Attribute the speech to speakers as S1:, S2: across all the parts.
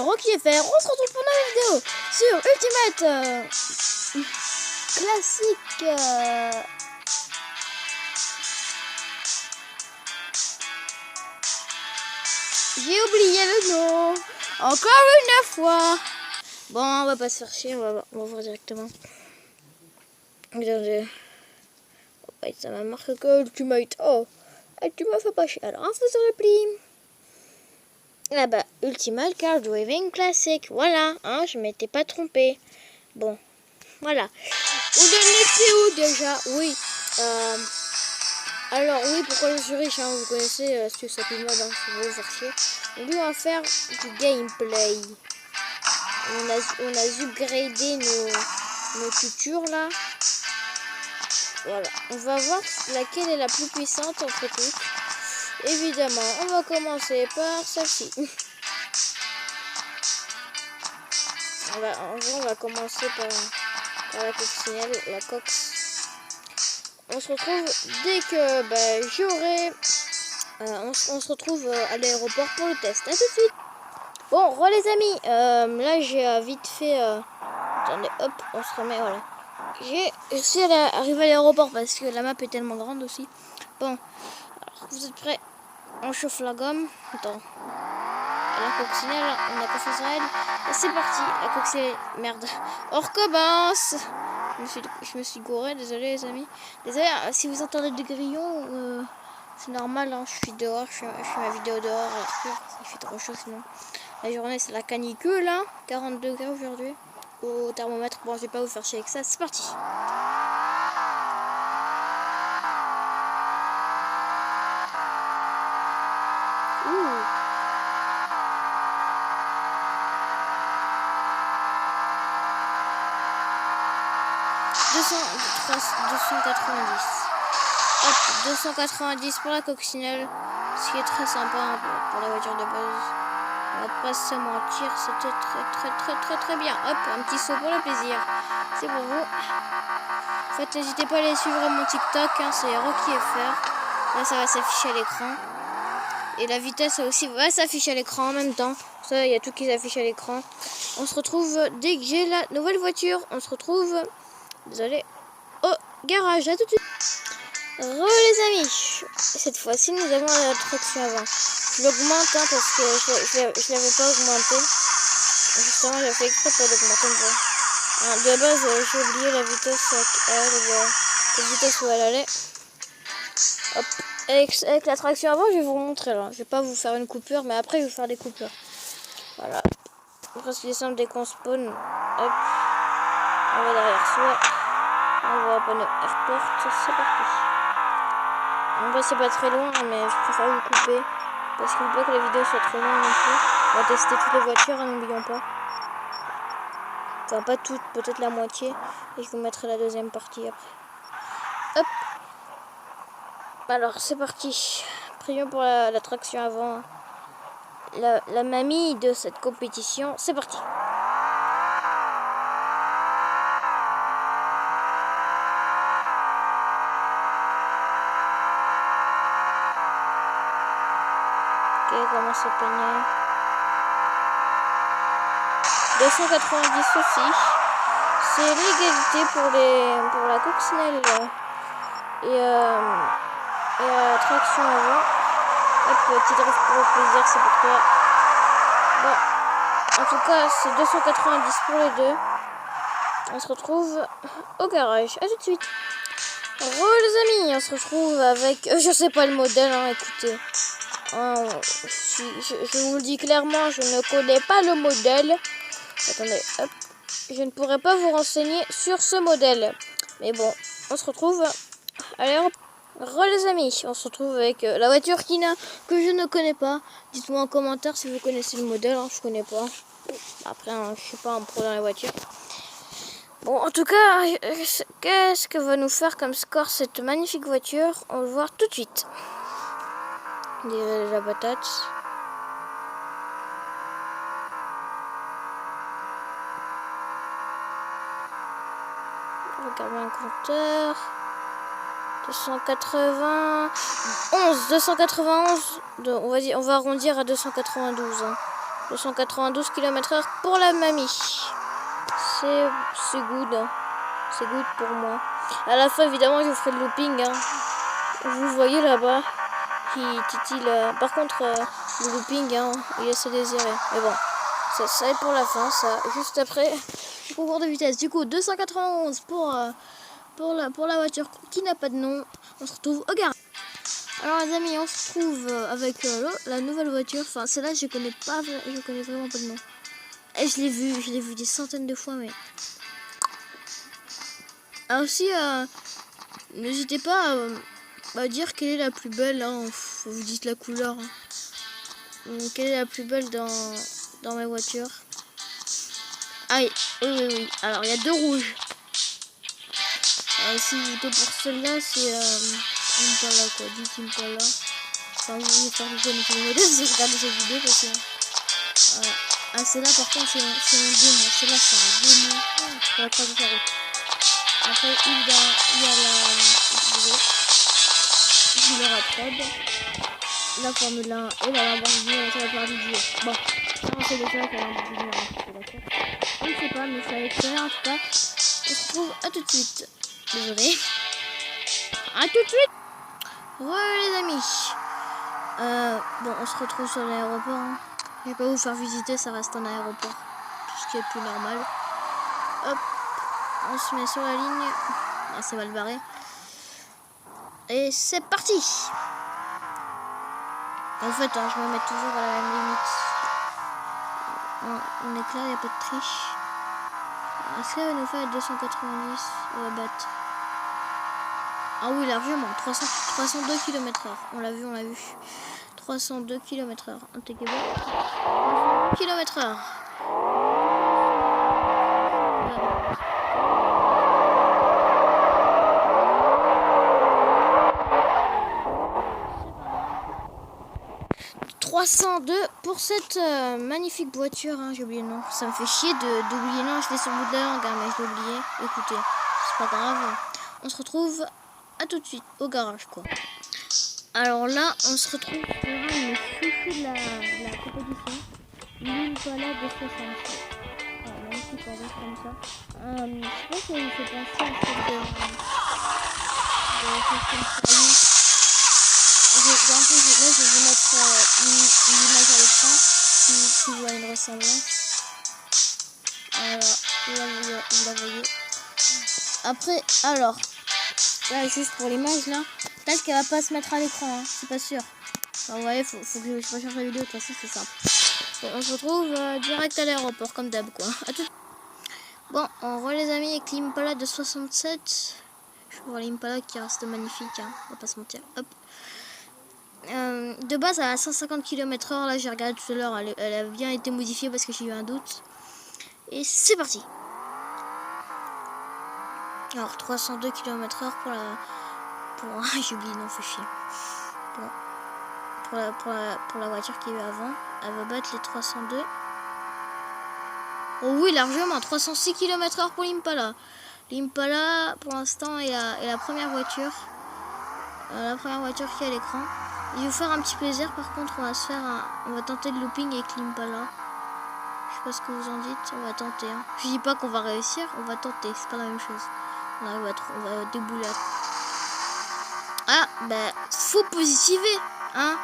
S1: Rocky FR. On se retrouve pour une nouvelle vidéo sur Ultimate classique. J'ai oublié le nom. Encore une fois. Bon, on va pas se faire chier, on va voir directement. Regardez. Oh, ça m'a marqué que Ultimate. Oh, tu m'as fait pas chier. Alors, info sur le pli. Ah bah, Ultimate Car Driving Classic. Voilà, hein, je m'étais pas trompée. Bon, voilà. Où était où déjà? Oui. Alors, oui, pourquoi je suis riche, hein, vous connaissez, c'est ça plus mode, hein, si vous voulez faire chier. On va faire du gameplay. On a upgradé nos tutures là. Voilà. On va voir laquelle est la plus puissante entre toutes. Évidemment, on va commencer par celle-ci. On va commencer par la coccinelle, la cox. On se retrouve dès que j'aurai... on se retrouve à l'aéroport pour le test. A tout de suite. Bon, les amis. Là, j'ai vite fait... attendez, hop, on se remet, voilà. J'ai réussi à arriver à l'aéroport parce que la map est tellement grande aussi. Bon, alors, vous êtes prêts? On chauffe la gomme. Attends. La coccinelle, on a confiance en elle. Et c'est parti. La coccinelle, merde. On recommence. Je me suis gouré, désolé les amis. Désolé, si vous entendez des grillons, c'est normal, hein, je suis dehors, je fais ma vidéo dehors, il fait trop chaud sinon. La journée c'est la canicule, hein, 40 degrés aujourd'hui au thermomètre. Bon, je vais pas vous faire chier avec ça, c'est parti. Ouh. Hop, 290 pour la coccinelle, ce qui est très sympa, hein, pour la voiture de base. On va pas se mentir, c'était très bien. Hop, un petit saut pour le plaisir. C'est pour vous. En fait, n'hésitez pas à aller suivre mon TikTok, hein, c'est Rocky FR. Là, ça va s'afficher à l'écran. Et la vitesse aussi va s'afficher à l'écran en même temps. Ça, il y a tout qui s'affiche à l'écran. On se retrouve dès que j'ai la nouvelle voiture. On se retrouve, désolé, au garage. À tout de suite. Les amis, cette fois-ci nous avons la traction avant. Je l'augmente, hein, parce que je l'avais pas augmenté. Justement, j'ai fait exprès pour l'augmenter un peu. De base, j'ai oublié la vitesse la vitesse où elle allait. Hop. Avec la traction avant, je vais vous montrer là. Je vais pas vous faire une coupure, mais après je vais vous faire des coupures. Voilà. Après, c'est simple dès qu'on spawn. Hop. On va derrière soi. On va pas notre airport. C'est parti. En vrai, c'est pas très loin, mais je préfère vous couper. Parce qu'il ne faut pas que la vidéo soit trop longue non plus. On va tester toutes les voitures, hein, n'oublions pas. Enfin, pas toutes, peut-être la moitié. Et je vous mettrai la deuxième partie après. Hop. Alors, c'est parti. Prions pour la traction avant. La mamie de cette compétition. C'est parti. Ok, comment ça peigner. 290 aussi. C'est l'égalité pour la coccinelle et traction avant. Hop, petit drift pour le plaisir, c'est pour toi. Bon, en tout cas, c'est 290 pour les deux. On se retrouve au garage. A tout de suite. Les amis, on se retrouve avec... je sais pas le modèle, hein, écoutez. Je vous le dis clairement, je ne connais pas le modèle. Attendez, hop. Je ne pourrais pas vous renseigner sur ce modèle. Mais bon, on se retrouve à l'aéroport. Les amis, on se retrouve avec la voiture Kina que je ne connais pas. Dites-moi en commentaire si vous connaissez le modèle, hein, je connais pas. Après, hein, je suis pas un pro dans les voitures. Bon, en tout cas, qu'est-ce que va nous faire comme score cette magnifique voiture? On va le voir tout de suite. La patate. Regardez un compteur. 291. On va arrondir à 292. Hein. 292 km/h pour la mamie. C'est good. Hein. C'est good pour moi. À la fin, évidemment, je ferai le looping. Hein. Vous voyez là-bas. Par contre, le looping, hein, il laisse à désirer. Mais bon, ça va être pour la fin, ça. Juste après, le concours de vitesse. Du coup, 291 pour la voiture qui n'a pas de nom. On se retrouve au garage. Alors les amis, on se retrouve avec la nouvelle voiture. Enfin, celle-là, je connais vraiment pas de nom. Et je l'ai vu des centaines de fois, mais. Alors aussi, n'hésitez pas à dire quelle est la plus belle. Hein. Vous dites la couleur. Hein. Quelle est la plus belle dans ma voiture? Ah oui. Alors, il y a 2 rouges. Si vous votez pour celle-là, c'est Impala, quoi. Dites Impala. Enfin, vous voulez faire du connaître les modèles, vous regardez cette vidéo parce que. Ah, celle-là, par contre, c'est un démon. Celle-là, c'est un démon. Pour la croix de la route. Après, il y a la Rapide, la Formule 1 et la Lamborghini, ça va faire du duo. Bon, non, c'est déjà la Lamborghini, c'est d'accord. On ne sait pas, mais ça va être clair en tout cas. On se retrouve à tout de suite. Désolé. À tout de suite. Ouais, les amis. Bon, on se retrouve sur l'aéroport. Hein. Je vais pas vous faire visiter, ça reste un aéroport. Tout ce qui est plus normal. Hop. On se met sur la ligne. Ah, c'est mal barré. Et c'est parti. En fait, hein, je me mets toujours à la même limite. On est clair, il n'y a pas de triche. Est-ce qu'elle va nous faire 290? On va battre. Ah oui, largement. 302 km/h. On l'a vu. 302 km/h. Intégré. 302 km/h. 302 pour cette magnifique voiture, hein, j'ai oublié le nom. Ça me fait chier d'oublier le nom, je vais sur le bout de la langue, hein, mais je l'ai oublié. Écoutez, c'est pas grave. On se retrouve à tout de suite au garage, quoi. Alors là, on se retrouve pour une chouchou de la compétition. L'Impala 267. Magnifique avec comme ça. Je sais pas si ça vous fait penser à celle de là, je vais mettre une image à l'écran si vous voyez une ressemblance. Vous la voyez. Après, alors, là, juste pour l'image, là, peut-être qu'elle va pas se mettre à l'écran, hein, c'est pas sûr. Alors, vous voyez, faut que je recherche la vidéo, de toute façon, c'est simple. Bon, on se retrouve direct à l'aéroport, comme d'hab, quoi. À tout. Bon, on revoit les amis avec l'Impala de 67. Je vois l'Impala qui reste magnifique, hein, on va pas se mentir. Hop. De base, à 150 km/h, là j'ai regardé tout à l'heure, elle a bien été modifiée parce que j'ai eu un doute. Et c'est parti. Alors 302 km/h pour j'ai oublié, non, fait chier. Pour la voiture qui est avant, elle va battre les 302. Oh oui, largement, 306 km/h pour l'Impala. L'Impala, pour l'instant, est la première voiture. La première voiture qui est à l'écran. Je vais vous faire un petit plaisir, par contre, on va tenter le looping avec l'Impala. Je sais pas ce que vous en dites, on va tenter. Hein. Je dis pas qu'on va réussir, on va tenter, c'est pas la même chose. On va débouler. Ah, bah, faut positiver, hein.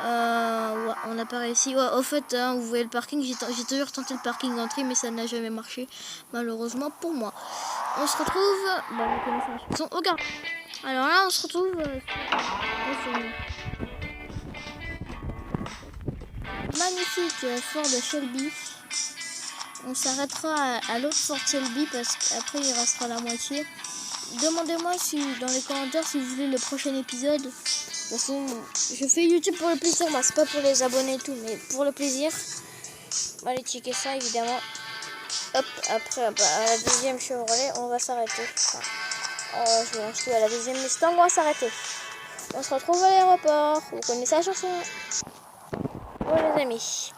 S1: Ouais, on n'a pas réussi. Ouais, au fait, hein, vous voyez le parking, j'ai toujours tenté le parking d'entrée, mais ça n'a jamais marché, malheureusement pour moi. On se retrouve, bah, vous connaissez la chanson, au garage. Alors là, on se retrouve magnifique Ford Shelby. On s'arrêtera à l'autre Ford Shelby parce qu'après il restera la moitié. Demandez-moi dans les commentaires si vous voulez le prochain épisode. De toute façon, je fais YouTube pour le plaisir, bah, c'est pas pour les abonnés et tout, mais pour le plaisir. Allez checker ça évidemment. Hop, après à la deuxième Chevrolet, on va s'arrêter. Enfin, je mélange tout à la deuxième Mustang, on va s'arrêter. On se retrouve à l'aéroport. Vous connaissez la chanson. Bon les amis,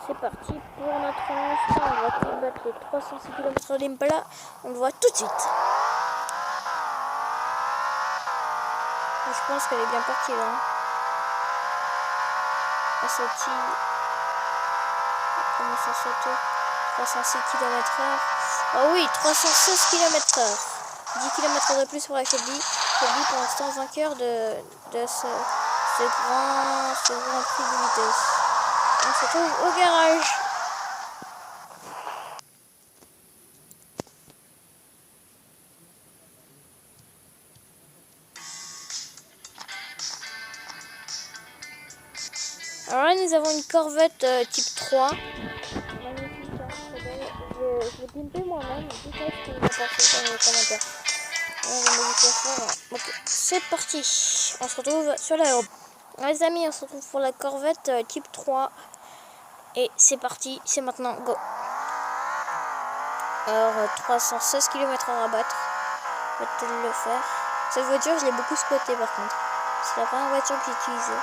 S1: c'est parti pour notre Mustang. On va battre les 306 km d'Impala. On le voit tout de suite. Je pense qu'elle est bien partie là. Elle sortit. comment ça sauter. 306 km/h. Oh oui, 316 km/h. 10 km/h de plus pour la Shelby. Shelby pour l'instant vainqueur de ce grand prix de vitesse. On se trouve au garage. Alors là, nous avons une Corvette type 3. Magnifique, hein, très belle. Je vais dimper moi-même. Dites-moi ce que vous en pensez dans les commentaires. Donc, c'est parti. On se retrouve sur l'aéroport. Les amis, on se retrouve pour la Corvette type 3. Et c'est parti, c'est maintenant, go. Alors, 316 km/h à battre. Va-t-elle le faire? Cette voiture, je l'ai beaucoup squattée par contre. C'est la première voiture que j'ai utilisée.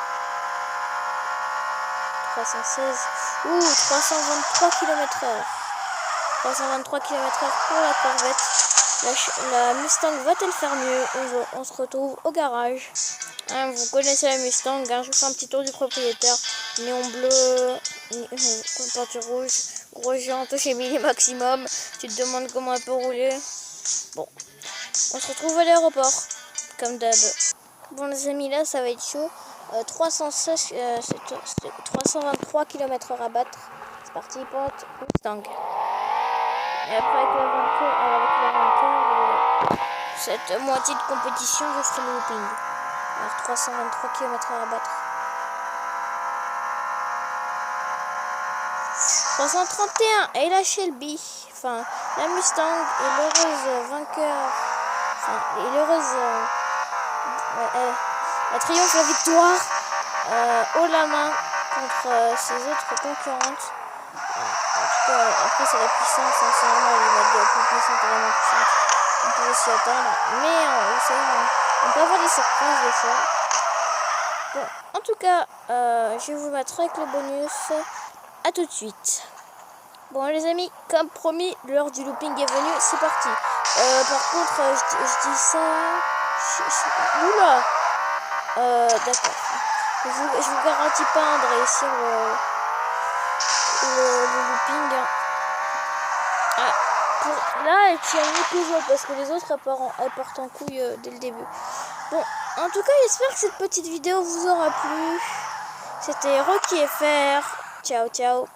S1: 316. Ouh, 323 km/h. 323 km/h pour la Corvette. La Mustang va-t-elle faire mieux? On se retrouve au garage. Hein, vous connaissez la Mustang, hein, je vous fais un petit tour du propriétaire. Néon bleu, peinture rouge, gros géant, chez Mille maximum. Tu te demandes comment elle peut rouler. Bon, on se retrouve à l'aéroport, comme d'hab. Bon les amis, là ça va être chaud. 323 km/h à battre. C'est parti pour notre Mustang. Et après avec la vainqueur de cette moitié de compétition, je ferai le looping. Alors 323 km/h à battre. 331 et la Shelby, enfin la Mustang est l'heureuse vainqueur, enfin et l'heureuse elle triomphe la victoire haut la main contre ses autres concurrentes. En tout cas, après c'est la puissance, hein, c'est normal, il va être plus puissante, vraiment puissante. On peut s'y attendre, mais vous savez, on peut avoir des surprises des fois. Bon, en tout cas, je vais vous mettre avec le bonus. A tout de suite. Bon les amis, comme promis, l'heure du looping est venue, c'est parti. Par contre, je dis ça... Oula. D'accord. Je vous garantis pas de réussir le looping. Là, elle tient mieux que les autres parce que les autres, elles partent en couille dès le début. Bon, en tout cas, j'espère que cette petite vidéo vous aura plu. C'était Rocky FR. Ciao, ciao.